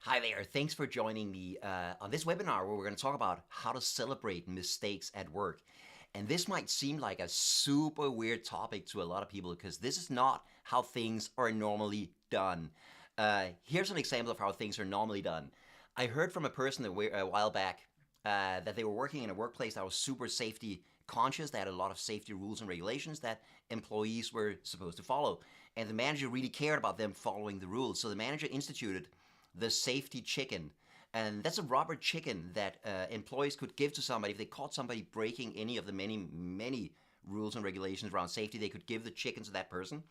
Hi there, thanks for joining me on this webinar where we're going to talk about how to celebrate mistakes at work. And this might seem like a super weird topic to a lot of people because this is not how things are normally done. Here's an example of how things are normally done. I heard from a person a while back that they were working in a workplace that was super safety conscious, that had a lot of safety rules and regulations that employees were supposed to follow. And the manager really cared about them following the rules. So the manager instituted the safety chicken. And that's a rubber chicken that employees could give to somebody. If they caught somebody breaking any of the many rules and regulations around safety, they could give the chicken to that person.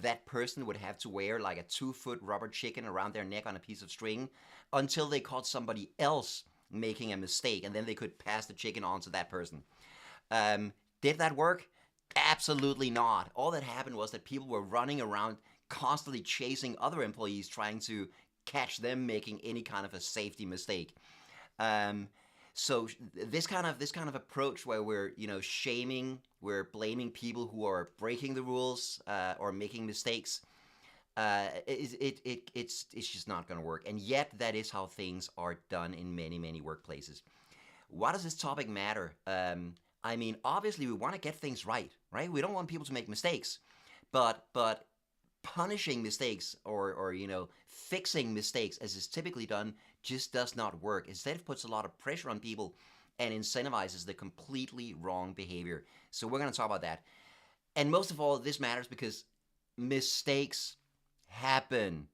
That person would have to wear like a 2-foot rubber chicken around their neck on a piece of string until they caught somebody else making a mistake, and then they could pass the chicken on to that person. Did that work? Absolutely not. All that happened was that people were running around constantly chasing other employees trying to catch them making any kind of a safety mistake. Um, so this kind of approach where we're shaming, we're blaming people who are breaking the rules or making mistakes. It's just not going to work. And yet that is how things are done in many workplaces. Why does this topic matter? I mean, obviously we want to get things right, right? We don't want people to make mistakes, but punishing mistakes or fixing mistakes as is typically done just does not work. Instead, it puts a lot of pressure on people and incentivizes the completely wrong behavior. So we're going to talk about that. And most of all, this matters because mistakes happen,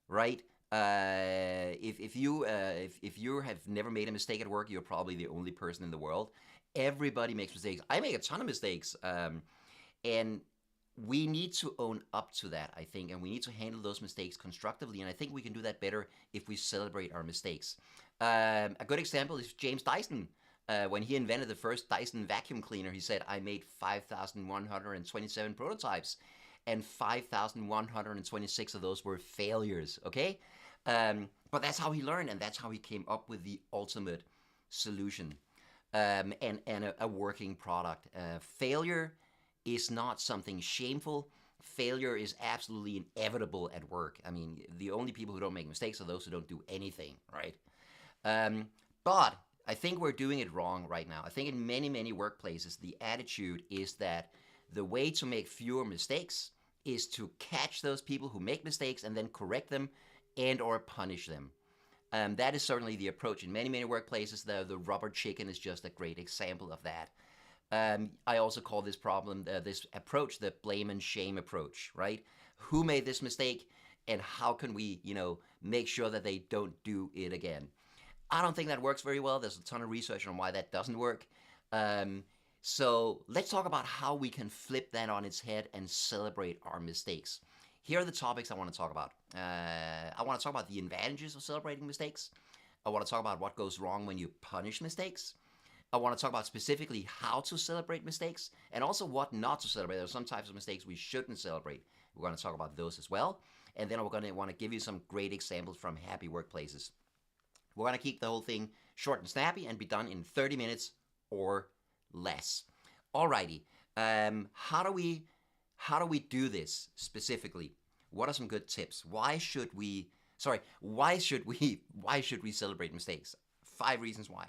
right? If you have never made a mistake at work, you're probably the only person in the world. Everybody makes mistakes. I make a ton of mistakes, and we need to own up to that, I think, and we need to handle those mistakes constructively. And I think we can do that better if we celebrate our mistakes. A good example is James Dyson. When he invented the first Dyson vacuum cleaner, he said, I made 5,127 prototypes, and 5,126 of those were failures, okay? But that's how he learned, and that's how he came up with the ultimate solution and a working product. Failure is not something shameful. Failure is absolutely inevitable at work. I mean, the only people who don't make mistakes are those who don't do anything, right? But I think we're doing it wrong right now. I think in many workplaces, the attitude is that the way to make fewer mistakes is to catch those people who make mistakes and then correct them and or punish them. That is certainly the approach in many workplaces. The rubber chicken is just a great example of that. I also call this problem, this approach, the blame and shame approach, right? Who made this mistake and how can we, make sure that they don't do it again? I don't think that works very well. There's a ton of research on why that doesn't work. So let's talk about how we can flip that on its head and celebrate our mistakes. Here are the topics I want to talk about. I want to talk about the advantages of celebrating mistakes. I want to talk about what goes wrong when you punish mistakes. I want to talk about specifically how to celebrate mistakes and also what not to celebrate. There are some types of mistakes we shouldn't celebrate. We're going to talk about those as well. And then we're going to want to give you some great examples from happy workplaces. We're going to keep the whole thing short and snappy and be done in 30 minutes or less. Alrighty. How do we do this specifically? What are some good tips? Why should we celebrate mistakes? 5 reasons why.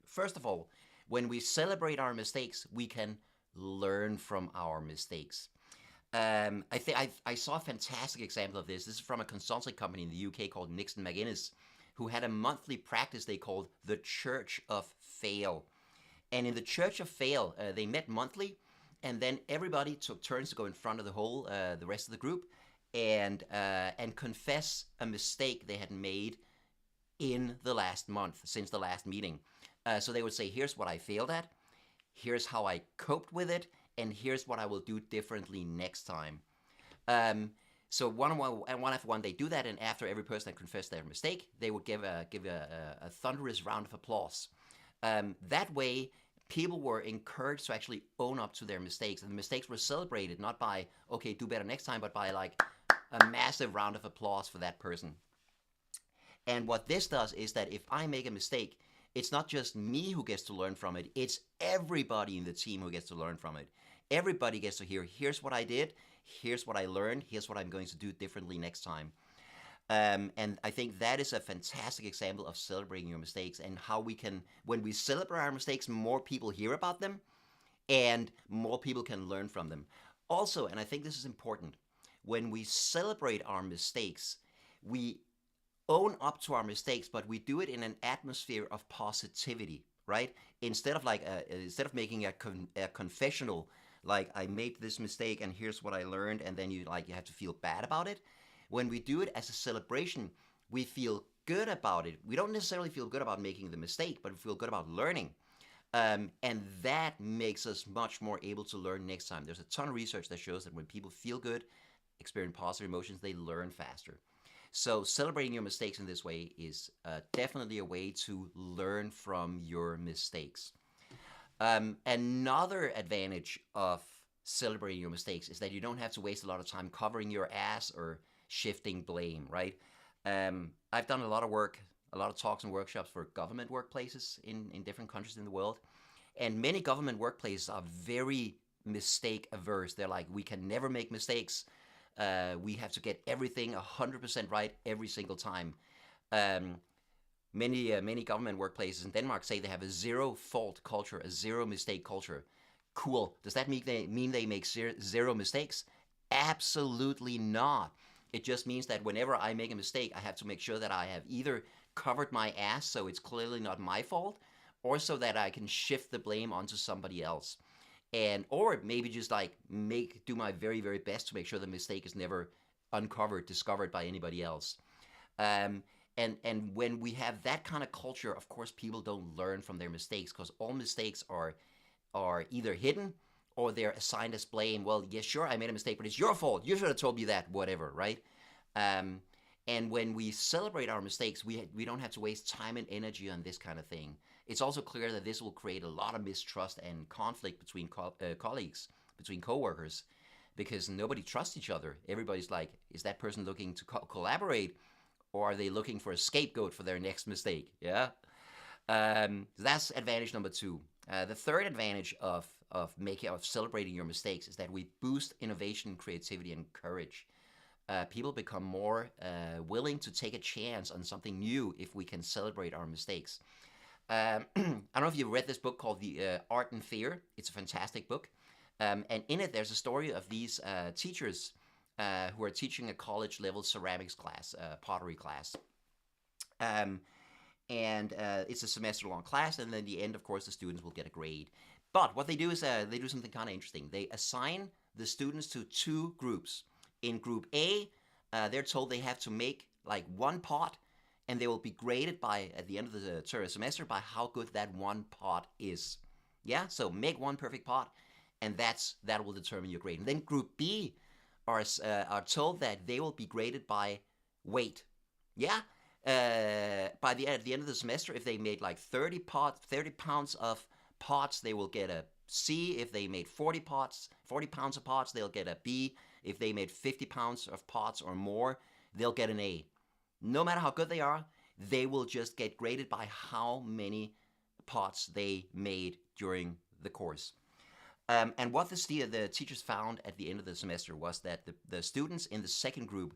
First of all, when we celebrate our mistakes, we can learn from our mistakes. I saw a fantastic example of this. This is from a consulting company in the UK called Nixon McGuinness, who had a monthly practice they called the Church of Fail. And in the Church of Fail, they met monthly, and then everybody took turns to go in front of the rest of the group, and confess a mistake they had made in the last month since the last meeting. So they would say, here's what I failed at, here's how I coped with it, and here's what I will do differently next time. So one after one, they do that, and after every person had confessed their mistake, they would give a thunderous round of applause. That way, people were encouraged to actually own up to their mistakes, and the mistakes were celebrated not by, okay, do better next time, but by like a massive round of applause for that person. And what this does is that if I make a mistake, it's not just me who gets to learn from it, it's everybody in the team who gets to learn from it. Everybody gets to hear, here's what I did, here's what I learned, here's what I'm going to do differently next time. And I think that is a fantastic example of celebrating your mistakes and how we can, when we celebrate our mistakes, more people hear about them and more people can learn from them. Also, and I think this is important, when we celebrate our mistakes, we own up to our mistakes, but we do it in an atmosphere of positivity, right? Instead of making a confessional, like I made this mistake and here's what I learned, and then you have to feel bad about it. When we do it as a celebration, we feel good about it. We don't necessarily feel good about making the mistake, but we feel good about learning. And that makes us much more able to learn next time. There's a ton of research that shows that when people feel good, experience positive emotions, they learn faster. So celebrating your mistakes in this way is definitely a way to learn from your mistakes. Another advantage of celebrating your mistakes is that you don't have to waste a lot of time covering your ass or shifting blame, right? I've done a lot of work, a lot of talks and workshops for government workplaces in different countries in the world. And many government workplaces are very mistake averse. They're like, we can never make mistakes. We have to get everything 100% right every single time. Um, many government workplaces in Denmark say they have a zero fault culture, a zero mistake culture. Cool. Does that mean they make zero mistakes? Absolutely not. It just means that whenever I make a mistake, I have to make sure that I have either covered my ass so it's clearly not my fault, or so that I can shift the blame onto somebody else. And or maybe just like do my very very best to make sure the mistake is never discovered by anybody else. Um, and when we have that kind of culture, of course, people don't learn from their mistakes because all mistakes are either hidden or they're assigned as blame. Well, yeah, sure, I made a mistake, but it's your fault. You should have told me that, whatever, right? Um, and when we celebrate our mistakes, we don't have to waste time and energy on this kind of thing. It's also clear that this will create a lot of mistrust and conflict between colleagues, between coworkers, because nobody trusts each other. Everybody's like, is that person looking to collaborate, or are they looking for a scapegoat for their next mistake? Yeah. That's advantage number two. The third advantage of celebrating your mistakes is that we boost innovation, creativity, and courage. People become more willing to take a chance on something new if we can celebrate our mistakes. I don't know if you've read this book called The Art and Fear. It's a fantastic book. And in it, there's a story of these teachers who are teaching a college level ceramics class, pottery class. Um, and it's a semester long class, and then at the end, of course, the students will get a grade. But what they do is they do something kind of interesting. They assign the students to two groups. In group A, they're told they have to make like one pot, and they will be graded by at the end of the semester by how good that one pot is. Yeah, so make one perfect pot, and that will determine your grade. And then group B are told that they will be graded by weight. Yeah, at the end of the semester, if they made like 30 pounds of pots, they will get a C. If they made 40 pounds of pots, they'll get a B. If they made 50 pounds of pots or more, they'll get an A. No matter how good they are, they will just get graded by how many pots they made during the course. And what the teachers found at the end of the semester was that the students in the second group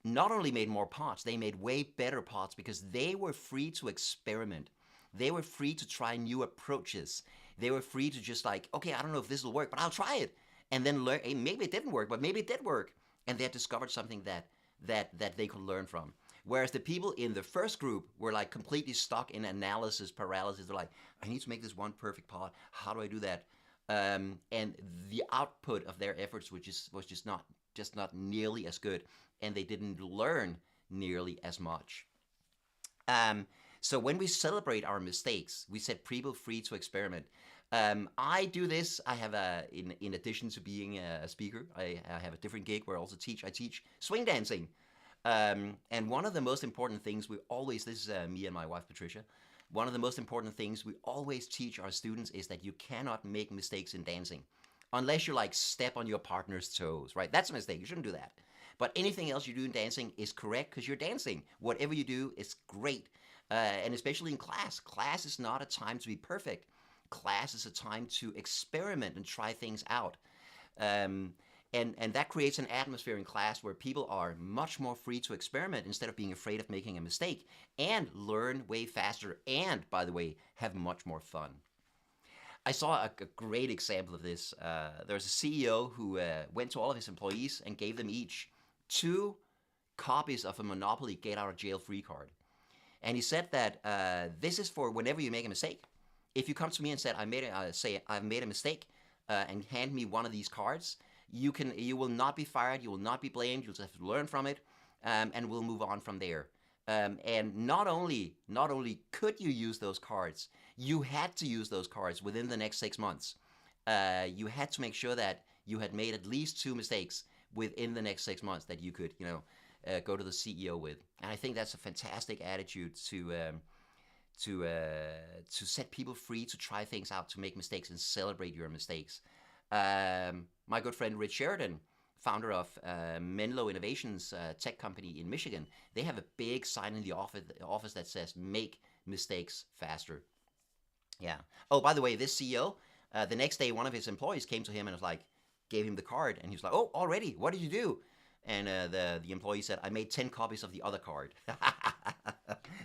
not only made more pots, they made way better pots because they were free to experiment. They were free to try new approaches. They were free to just like, okay, I don't know if this will work, but I'll try it. And then learn, hey, maybe it didn't work, but maybe it did work. And they had discovered something that they could learn from. Whereas the people in the first group were like completely stuck in analysis paralysis. They're like, I need to make this one perfect pot. How do I do that? And the output of their efforts was just not nearly as good, and they didn't learn nearly as much. So when we celebrate our mistakes, we set people free to experiment. I do this. I have in addition to being a speaker, I have a different gig where I also teach. I teach swing dancing. And one of the most important things this is me and my wife Patricia. One of the most important things we always teach our students is that you cannot make mistakes in dancing. Unless you like step on your partner's toes, right? That's a mistake. You shouldn't do that. But anything else you do in dancing is correct because you're dancing. Whatever you do is great. And especially in class. Class is not a time to be perfect. Class is a time to experiment and try things out. And that creates an atmosphere in class where people are much more free to experiment instead of being afraid of making a mistake, and learn way faster, and, by the way, have much more fun. I saw a great example of this. There's a CEO who went to all of his employees and gave them each 2 copies of a Monopoly get out of jail free card. And he said that this is for whenever you make a mistake. If you come to me and said I've made a mistake, and hand me one of these cards, you will not be fired, you will not be blamed, you'll just have to learn from it, and we'll move on from there. And not only could you use those cards, you had to use those cards within the next 6 months. You had to make sure that you had made at least 2 mistakes within the next 6 months that you could, go to the CEO with. And I think that's a fantastic attitude to set people free to try things out, to make mistakes and celebrate your mistakes. My good friend Rich Sheridan, founder of Menlo Innovations tech company in Michigan, they have a big sign in the office that says "Make mistakes faster." Yeah. Oh, by the way, this CEO, the next day, one of his employees came to him and was like, gave him the card, and he was like, "Oh, already? What did you do?" And the employee said, "I made 10 copies of the other card."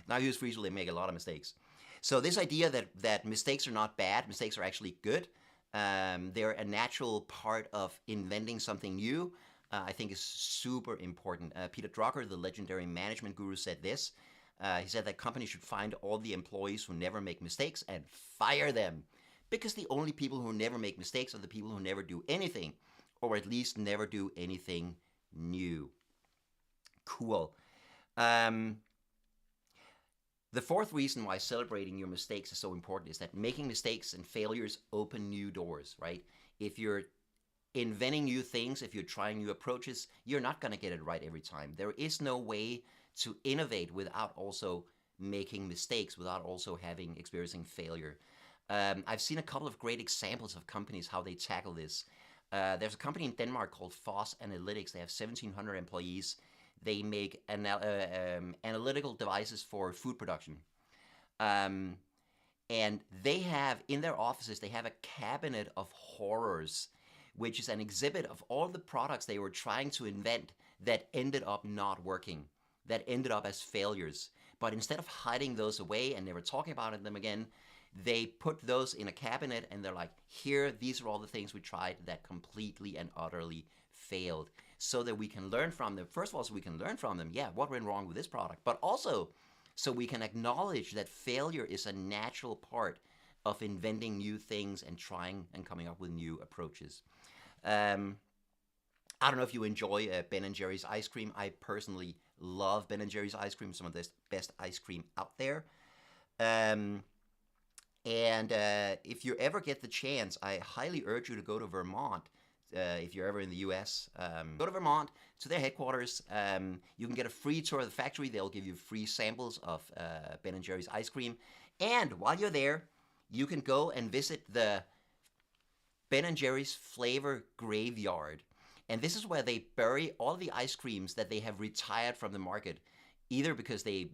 Now he was free to make a lot of mistakes. So this idea that mistakes are not bad, mistakes are actually good. They're a natural part of inventing something new, I think is super important. Peter Drucker, the legendary management guru, said this. He said that companies should find all the employees who never make mistakes and fire them. Because the only people who never make mistakes are the people who never do anything, or at least never do anything new. Cool. The fourth reason why celebrating your mistakes is so important is that making mistakes and failures open new doors, right? If you're inventing new things, if you're trying new approaches, you're not going to get it right every time. There is no way to innovate without also making mistakes, without also experiencing failure. I've seen a couple of great examples of companies, how they tackle this. There's a company in Denmark called Foss Analytics. They have 1,700 employees. They make analytical devices for food production. And they have, in their offices, they have a cabinet of horrors, which is an exhibit of all the products they were trying to invent that ended up not working, that ended up as failures. But instead of hiding those away and never talking about them again, they put those in a cabinet and they're like, here, these are all the things we tried that completely and utterly failed, so that we can learn from them. First of all, so we can learn from them, yeah, what went wrong with this product, but also so we can acknowledge that failure is a natural part of inventing new things and trying and coming up with new approaches. I don't know if you enjoy Ben & Jerry's ice cream. I personally love Ben & Jerry's ice cream, some of the best ice cream out there. And if you ever get the chance, I highly urge you to go to Vermont. If you're ever in the US, go to Vermont, to their headquarters. You can get a free tour of the factory. They'll give you free samples of Ben & Jerry's ice cream. And while you're there, you can go and visit the Ben & Jerry's Flavor Graveyard. And this is where they bury all the ice creams that they have retired from the market, either because they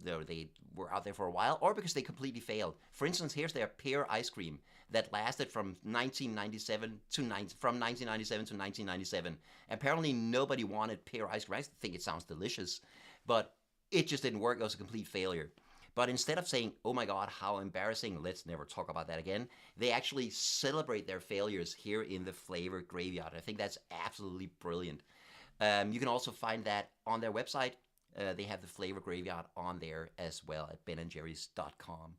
were out there for a while or because they completely failed. For instance, here's their pear ice cream that lasted from 1997 to 1997. Apparently, nobody wanted pear ice cream. I think it sounds delicious, but it just didn't work. It was a complete failure. But instead of saying, "Oh my God, how embarrassing, let's never talk about that again," they actually celebrate their failures here in the Flavor Graveyard. I think that's absolutely brilliant. You can also find that on their website. They have the Flavor Graveyard on there as well at benandjerrys.com.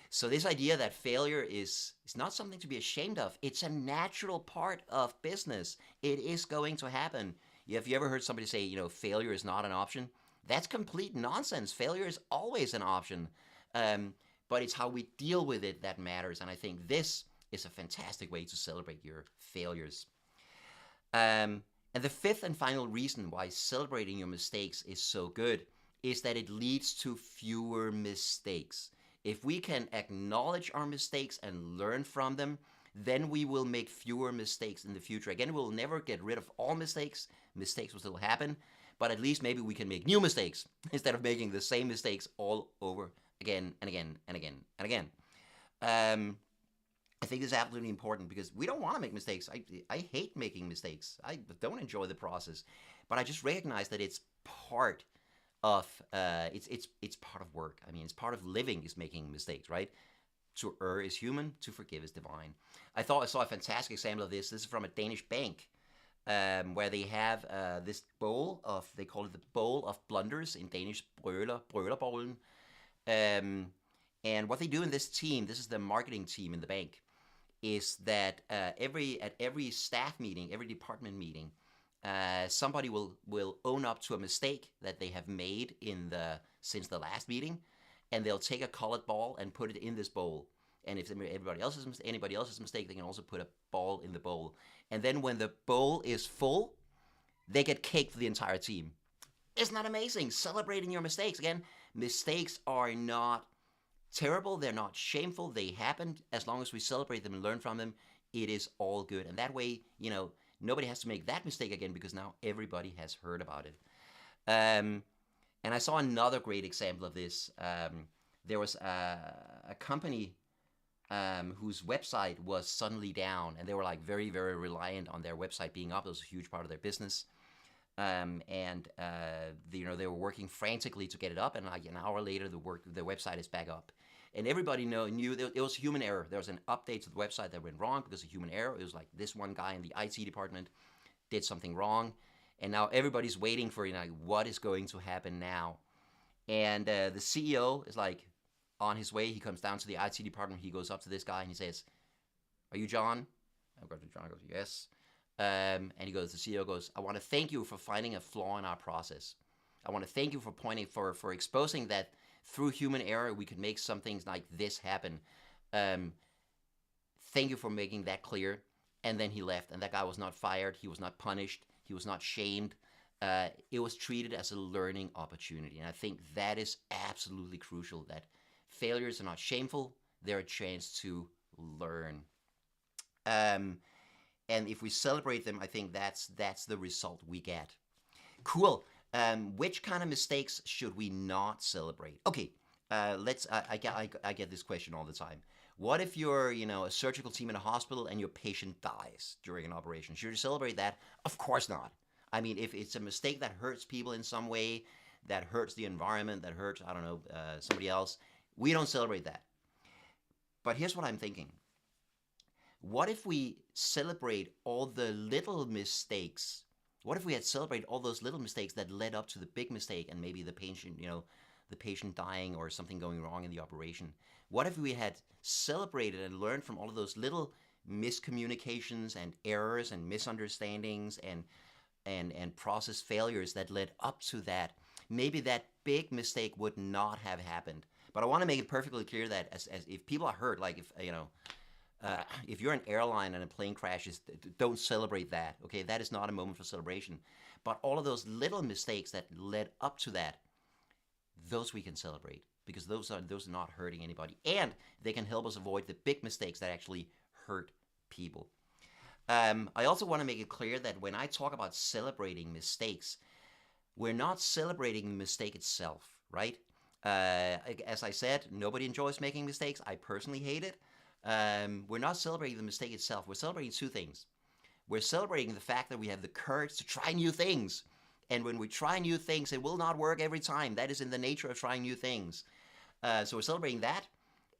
So this idea that failure is not something to be ashamed of. It's a natural part of business. It is going to happen. Have you ever heard somebody say, failure is not an option? That's complete nonsense. Failure is always an option. But it's how we deal with it that matters. And I think this is a fantastic way to celebrate your failures. And the fifth and final reason why celebrating your mistakes is so good is that it leads to fewer mistakes. If we can acknowledge our mistakes and learn from them, then we will make fewer mistakes in the future. Again, we'll never get rid of all mistakes. Mistakes will still happen, but at least maybe we can make new mistakes instead of making the same mistakes all over again and again and again and again. I think it's absolutely important because we don't want to make mistakes. I hate making mistakes. I don't enjoy the process, but I just recognize that it's part of it's part of work. I mean, it's part of living is making mistakes, right? To err is human, to forgive is divine. I thought I saw a fantastic example of this. This is from a Danish bank, where they have this bowl of, they call it the bowl of blunders in Danish, brølerbollen. Um, and what they do in this team, this is the marketing team in the bank, is that at every staff meeting, every department meeting, somebody will own up to a mistake that they have made in the since the last meeting, and they'll take a colored ball and put it in this bowl. And if anybody else's mistake, they can also put a ball in the bowl. And then when the bowl is full, they get cake for the entire team. Isn't that amazing? Celebrating your mistakes. Again, mistakes are not terrible. They're not shameful. They happen. As long as we celebrate them and learn from them, it is all good. And that way, nobody has to make that mistake again because now everybody has heard about it. And I saw another great example of this. There was a company whose website was suddenly down, and they were like very, very reliant on their website being up. It was a huge part of their business. They were working frantically to get it up, and like an hour later, the website is back up. And everybody knew it was human error. There was an update to the website that went wrong because of human error. It was like this one guy in the IT department did something wrong, and now everybody's waiting for what is going to happen now. And the CEO is like on his way. He comes down to the IT department. He goes up to this guy and he says, "Are you John?" And John goes, "Yes." And he goes, the CEO goes, "I want to thank you for finding a flaw in our process. I want to thank you for exposing that through human error we could make some things like this happen. Thank you for making that clear." And then he left, and that guy was not fired. He was not punished. He was not shamed. It was treated as a learning opportunity. And I think that is absolutely crucial, that failures are not shameful. They're a chance to learn. And if we celebrate them, I think that's the result we get. Cool. Which kind of mistakes should we not celebrate? Okay, I get this question all the time. What if you're, a surgical team in a hospital and your patient dies during an operation? Should you celebrate that? Of course not. I mean, if it's a mistake that hurts people in some way, that hurts the environment, that hurts, somebody else, we don't celebrate that. But here's what I'm thinking. What if we celebrate all the little mistakes? What if we had celebrated all those little mistakes that led up to the big mistake and maybe the patient dying or something going wrong in the operation? What if we had celebrated and learned from all of those little miscommunications and errors and misunderstandings and process failures that led up to that? Maybe that big mistake would not have happened. But I want to make it perfectly clear that as if people are hurt, like if you're an airline and a plane crashes, don't celebrate that. Okay, that is not a moment for celebration. But all of those little mistakes that led up to that, those we can celebrate because those are not hurting anybody, and they can help us avoid the big mistakes that actually hurt people. I also want to make it clear that when I talk about celebrating mistakes, we're not celebrating the mistake itself, right? As I said, nobody enjoys making mistakes. I personally hate it. We're not celebrating the mistake itself. We're celebrating two things. We're celebrating the fact that we have the courage to try new things. And when we try new things, it will not work every time. That is in the nature of trying new things. So we're celebrating that.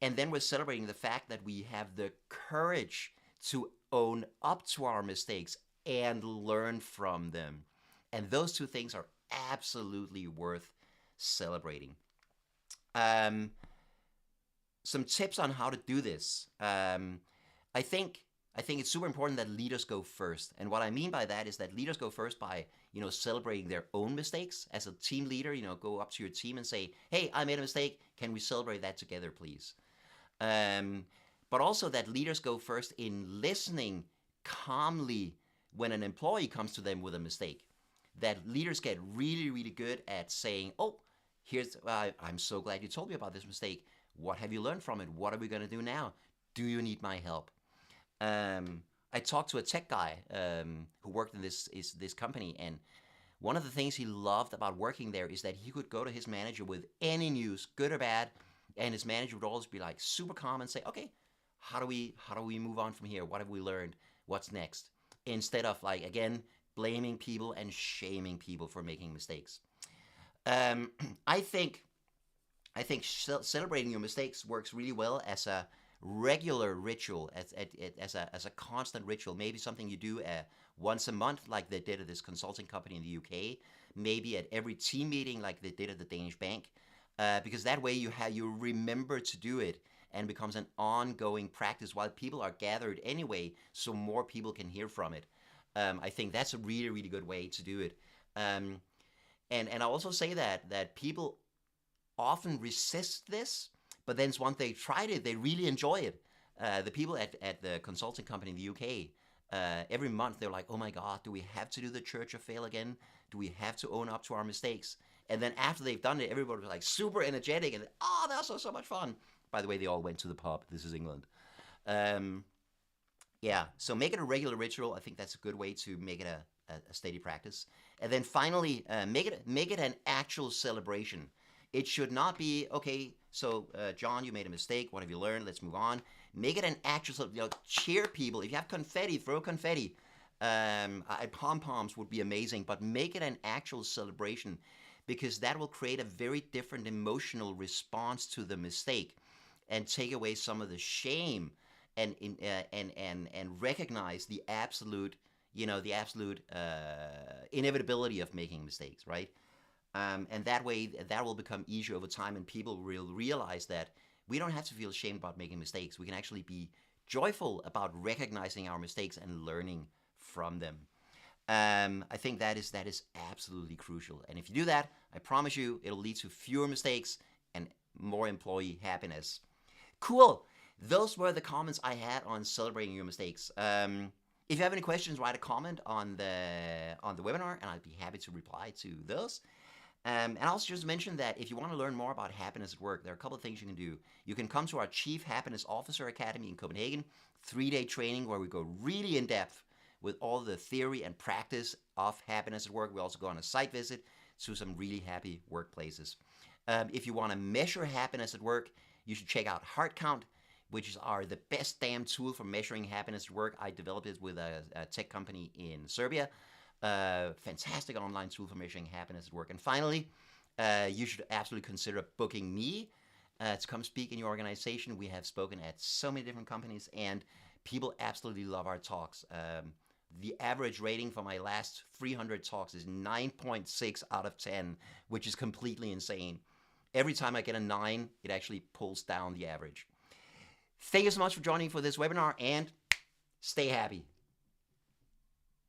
And then we're celebrating the fact that we have the courage to own up to our mistakes and learn from them. And those two things are absolutely worth celebrating. Some tips on how to do this. I think it's super important that leaders go first. And what I mean by that is that leaders go first by, celebrating their own mistakes. As a team leader, go up to your team and say, "Hey, I made a mistake. Can we celebrate that together, please?" But also that leaders go first in listening calmly when an employee comes to them with a mistake. That leaders get really, really good at saying, "Oh, I'm so glad you told me about this mistake. What have you learned from it? What are we going to do now? Do you need my help?" I talked to a tech guy who worked in this company, and one of the things he loved about working there is that he could go to his manager with any news, good or bad, and his manager would always be like super calm and say, "Okay, how do we move on from here? What have we learned? What's next? Instead of like again blaming people and shaming people for making mistakes. Um, I think I think celebrating your mistakes works really well as a regular ritual, as a constant ritual. Maybe something you do once a month, like they did at this consulting company in the UK. Maybe at every team meeting, like they did at the Danish bank, because that way you remember to do it and becomes an ongoing practice while people are gathered anyway, so more people can hear from it. I think that's a really really good way to do it. Um, and I also say that people often resist this, but then once they tried it, they really enjoy it. The people at the consulting company in the UK, every month they're like, oh my God, do we have to do the church of fail again? Do we have to own up to our mistakes? And then after they've done it, everybody was like super energetic and, oh, that's so much fun. By the way, they all went to the pub. This is England. Um, yeah, so make it a regular ritual. I think that's a good way to make it a steady practice. And then finally, make it an actual celebration. It should not be okay. So, John, you made a mistake. What have you learned? Let's move on. Make it an actual, cheer people. If you have confetti, throw confetti. Pom poms would be amazing, but make it an actual celebration because that will create a very different emotional response to the mistake and take away some of the shame and recognize the absolute inevitability of making mistakes, right? And that way, that will become easier over time, and people will realize that we don't have to feel ashamed about making mistakes. We can actually be joyful about recognizing our mistakes and learning from them. I think that is absolutely crucial. And if you do that, I promise you, it'll lead to fewer mistakes and more employee happiness. Cool. Those were the comments I had on celebrating your mistakes. If you have any questions, write a comment on the webinar, and I'd be happy to reply to those. And I'll also just mention that if you want to learn more about happiness at work, there are a couple of things you can do. You can come to our Chief Happiness Officer Academy in Copenhagen, 3-day training where we go really in depth with all the theory and practice of happiness at work. We also go on a site visit to some really happy workplaces. If you want to measure happiness at work, you should check out Heart Count, which is the best damn tool for measuring happiness at work. I developed it with a tech company in Serbia. Fantastic online tool for measuring happiness at work. And finally, you should absolutely consider booking me to come speak in your organization. We have spoken at so many different companies, and people absolutely love our talks. The average rating for my last 300 talks is 9.6 out of 10, which is completely insane. Every time I get a 9, it actually pulls down the average. Thank you so much for joining for this webinar, and stay happy.